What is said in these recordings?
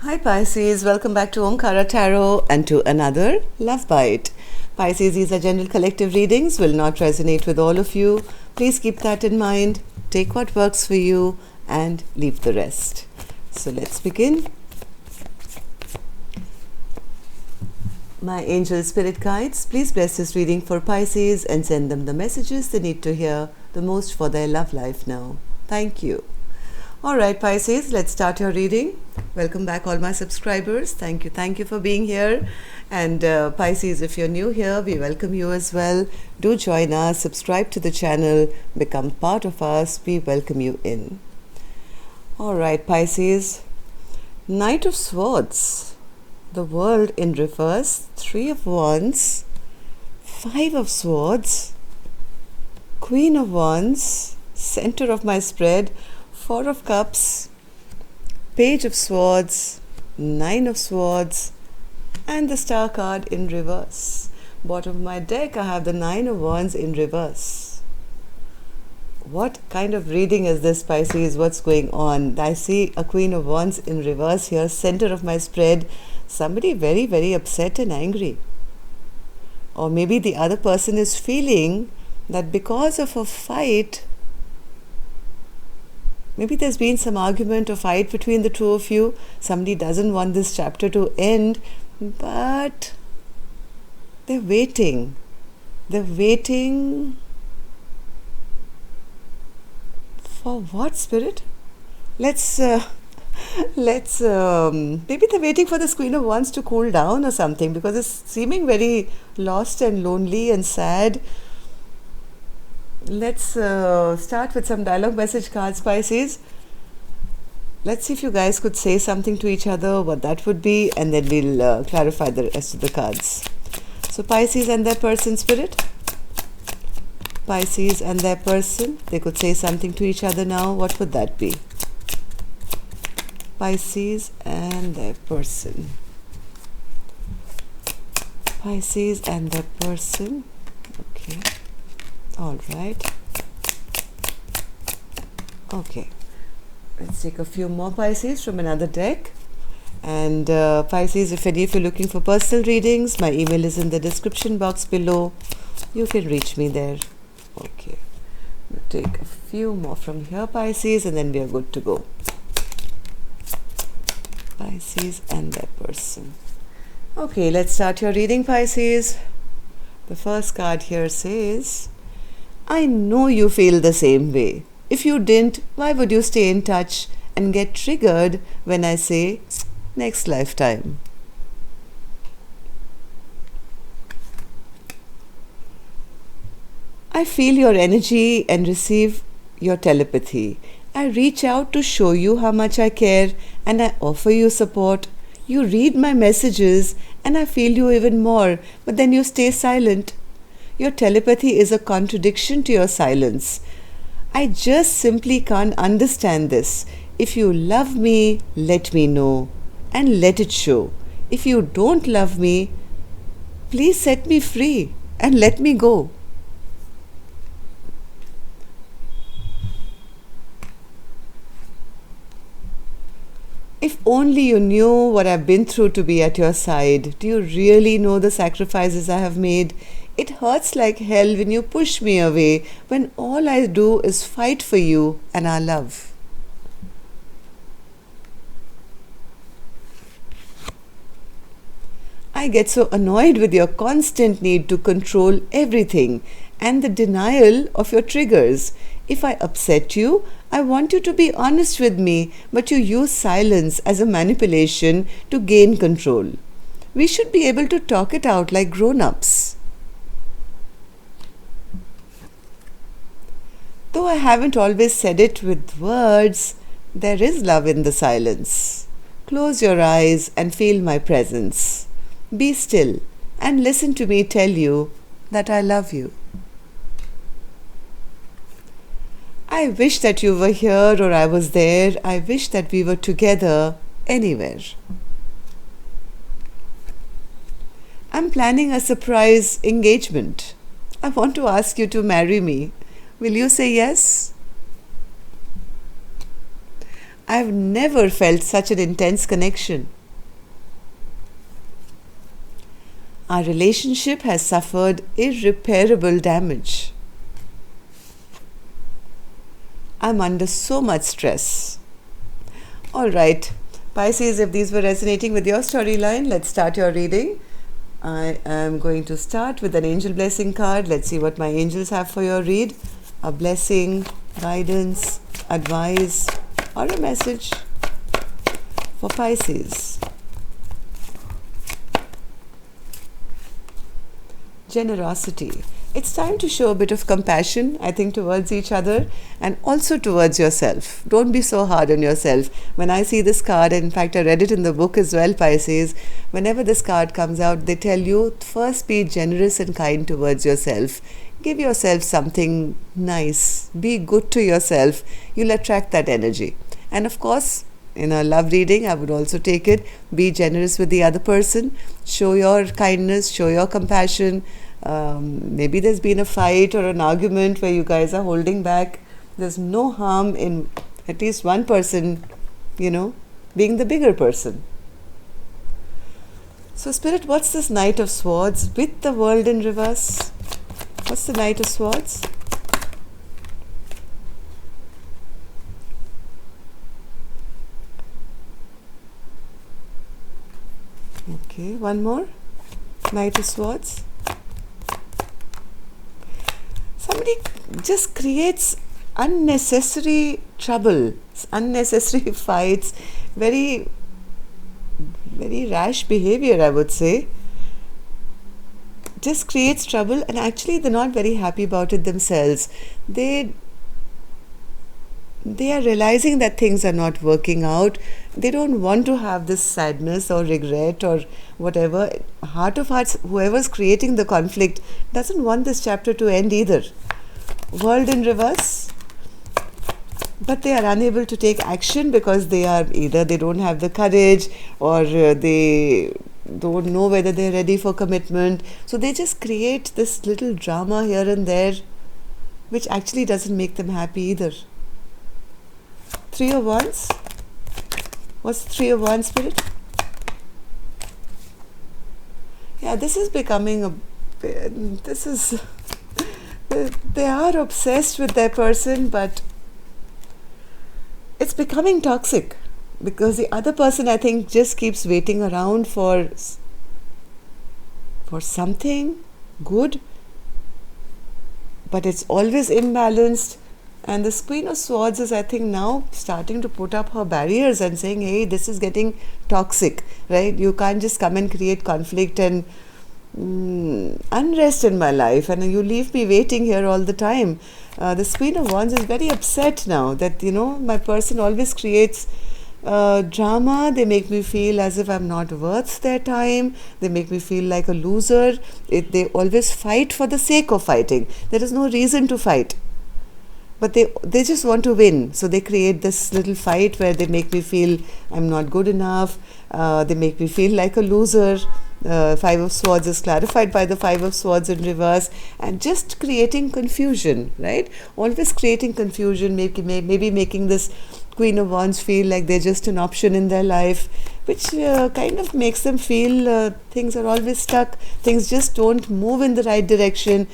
Hi Pisces, welcome back to Omkara Tarot and to another Love Bite. Pisces, these are general collective readings, will not resonate with all of you. Please keep that in mind. Take what works for you and leave the rest. So let's begin. My angel spirit guides, please bless this reading for Pisces and send them the messages they need to hear the most for their love life now. Thank you. Alright Pisces, let's start your reading. Welcome back all my subscribers. Thank you for being here. And Pisces, if you're new here, we welcome you as well. Do join us, subscribe to the channel, become part of us. We welcome you in. Alright Pisces, Knight of Swords, the World in reverse, 3 of Wands, 5 of Swords, Queen of Wands, center of my spread, 4 of Cups, Page of Swords, 9 of Swords, and the Star card in reverse. Bottom of my deck, I have the 9 of Wands in reverse. What kind of reading is this, Pisces? What's going on? I see a Queen of Wands in reverse here, center of my spread. Somebody very, very upset and angry. Or maybe the other person is feeling that because of a fight, maybe there's been some argument or fight between the two of you. Somebody doesn't want this chapter to end, but they're waiting. They're waiting for what, Spirit? Maybe they're waiting for this Queen of Wands to cool down or something, because it's seeming very lost and lonely and sad. Let's start with some dialogue message cards, Pisces. Let's see if you guys could say something to each other, what that would be, and then we'll clarify the rest of the cards. So Pisces and their person, Spirit. Pisces and their person, they could say something to each other now. What would that be? Pisces and their person. Pisces and their person. Okay. All right. Okay. Let's take a few more, Pisces, from another deck. And Pisces, if any of you are looking for personal readings, my email is in the description box below. You can reach me there. Okay. We'll take a few more from here, Pisces, and then we are good to go. Pisces and their person. Okay, let's start your reading, Pisces. The first card here says, I know you feel the same way. If you didn't, why would you stay in touch and get triggered when I say next lifetime? I feel your energy and receive your telepathy. I reach out to show you how much I care, and I offer you support. You read my messages and I feel you even more, but then you stay silent. Your telepathy is a contradiction to your silence. I just simply can't understand this. If you love me, let me know and let it show. If you don't love me, please set me free and let me go. If only you knew what I've been through to be at your side. Do you really know the sacrifices I have made? It hurts like hell when you push me away, when all I do is fight for you and our love. I get so annoyed with your constant need to control everything and the denial of your triggers. If I upset you, I want you to be honest with me, but you use silence as a manipulation to gain control. We should be able to talk it out like grown-ups. Though I haven't always said it with words, there is love in the silence. Close your eyes and feel my presence. Be still and listen to me tell you that I love you. I wish that you were here or I was there. I wish that we were together anywhere. I'm planning a surprise engagement. I want to ask you to marry me. Will you say yes? I've never felt such an intense connection. Our relationship has suffered irreparable damage. I'm under so much stress. Alright, Pisces, if these were resonating with your storyline, let's start your reading. I am going to start with an angel blessing card. Let's see what my angels have for your read. A blessing, guidance, advice, or a message for Pisces. Generosity. It's time to show a bit of compassion, I think, towards each other and also towards yourself. Don't be so hard on yourself. When I see this card, and in fact I read it in the book as well, Pisces, whenever this card comes out, they tell you first be generous and kind towards yourself. Give yourself something nice. Be good to yourself. You'll attract that energy. And of course, in a love reading, I would also take it. Be generous with the other person. Show your kindness, show your compassion. Maybe there's been a fight or an argument where you guys are holding back. There's no harm in at least one person, being the bigger person. So Spirit, what's this Knight of Swords with the World in reverse? What's the Knight of Swords? Okay, one more. Knight of Swords. Somebody just creates unnecessary trouble, unnecessary fights, very, very rash behavior, I would say. Just creates trouble, and actually they're not very happy about it themselves. They are realizing that things are not working out. They don't want to have this sadness or regret or whatever. Heart of hearts, whoever's creating the conflict doesn't want this chapter to end either. World in reverse. But they are unable to take action because they don't have the courage, or they don't know whether they're ready for commitment. So they just create this little drama here and there, which actually doesn't make them happy either. Three of Wands. What's Three of Wands, Spirit? Yeah, this is becoming they are obsessed with their person, but it's becoming toxic because the other person, I think, just keeps waiting around for something good, but it's always imbalanced. And the Queen of Swords is, I think, now starting to put up her barriers and saying, hey, this is getting toxic, right? You can't just come and create conflict and unrest in my life, and you leave me waiting here all the time. The Queen of Wands is very upset now that, my person always creates drama. They make me feel as if I'm not worth their time. They make me feel like a loser. They always fight for the sake of fighting. There is no reason to fight. But they just want to win. So they create this little fight where they make me feel I'm not good enough. They make me feel like a loser. Five of Swords is clarified by the Five of Swords in reverse, and just creating confusion, right? Always creating confusion, maybe making this Queen of Wands feel like they're just an option in their life, which kind of makes them feel things are always stuck, things just don't move in the right direction.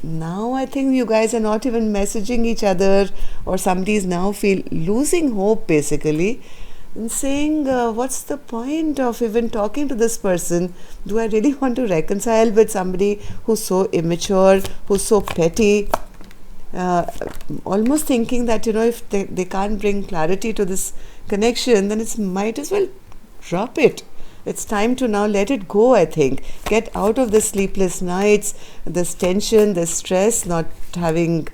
Now I think you guys are not even messaging each other, or somebody is now losing hope basically, and saying, what's the point of even talking to this person? Do I really want to reconcile with somebody who's so immature, who's so petty? Almost thinking that, if they can't bring clarity to this connection, then it might as well drop it. It's time to now let it go, I think. Get out of the sleepless nights, this tension, this stress, not having,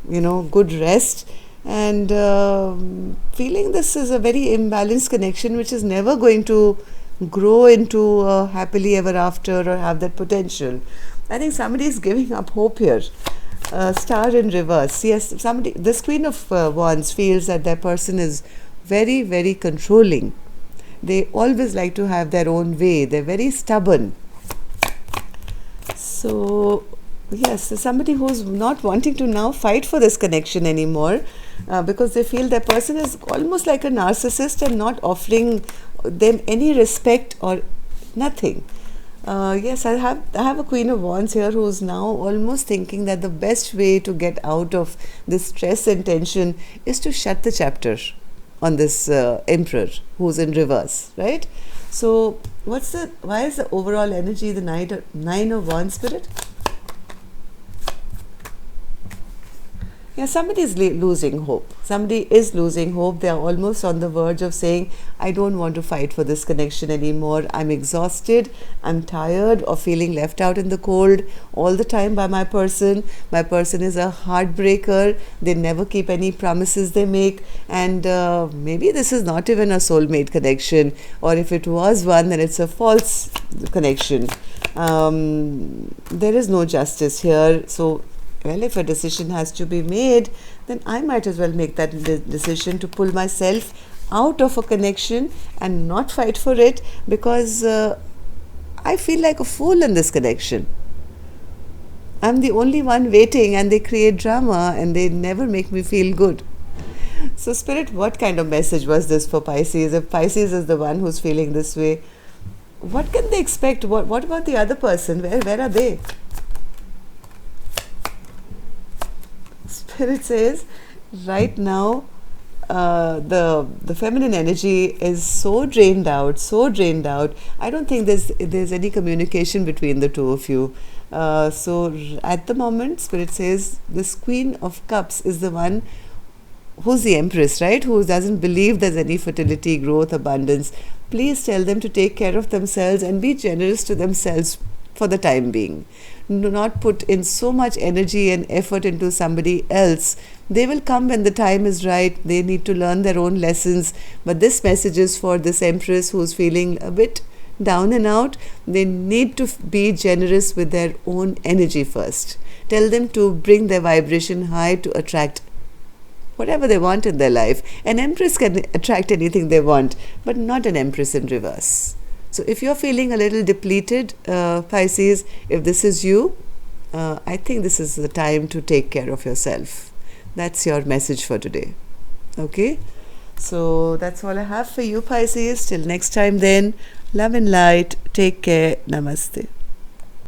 good rest, and feeling this is a very imbalanced connection which is never going to grow into happily ever after or have that potential. I think somebody is giving up hope here. Star in reverse. Yes, this Queen of Wands feels that their person is very, very controlling. They always like to have their own way. They're very stubborn. So, yes, somebody who's not wanting to now fight for this connection anymore. because they feel that person is almost like a narcissist and not offering them any respect or nothing. Yes, I have a Queen of Wands here who's now almost thinking that the best way to get out of this stress and tension is to shut the chapter on this Emperor who's in reverse, right? So, why is the overall energy the Nine of Wands, Spirit? Yeah, somebody is losing hope. Somebody is losing hope. They are almost on the verge of saying, I don't want to fight for this connection anymore. I'm exhausted. I'm tired of feeling left out in the cold all the time by my person. My person is a heartbreaker. They never keep any promises they make. And maybe this is not even a soulmate connection. Or if it was one, then it's a false connection. There is no justice here. So, well, if a decision has to be made, then I might as well make that decision to pull myself out of a connection and not fight for it, because I feel like a fool in this connection. I'm the only one waiting, and they create drama and they never make me feel good. So, Spirit, what kind of message was this for Pisces? If Pisces is the one who's feeling this way, what can they expect? What about the other person? Where are they? Spirit says, right now, the feminine energy is so drained out. I don't think there's any communication between the two of you. So at the moment, Spirit says this Queen of Cups is the one who's the Empress, right? Who doesn't believe there's any fertility, growth, abundance. Please tell them to take care of themselves and be generous to themselves for the time being. Do not put in so much energy and effort into somebody else. They will come when the time is right. They need to learn their own lessons. But this message is for this Empress who's feeling a bit down and out. They need to be generous with their own energy first. Tell them to bring their vibration high to attract whatever they want in their life. An Empress can attract anything they want, but not an Empress in reverse. So if you're feeling a little depleted, Pisces, if this is you, I think this is the time to take care of yourself. That's your message for today. Okay? So that's all I have for you, Pisces. Till next time then, love and light. Take care. Namaste.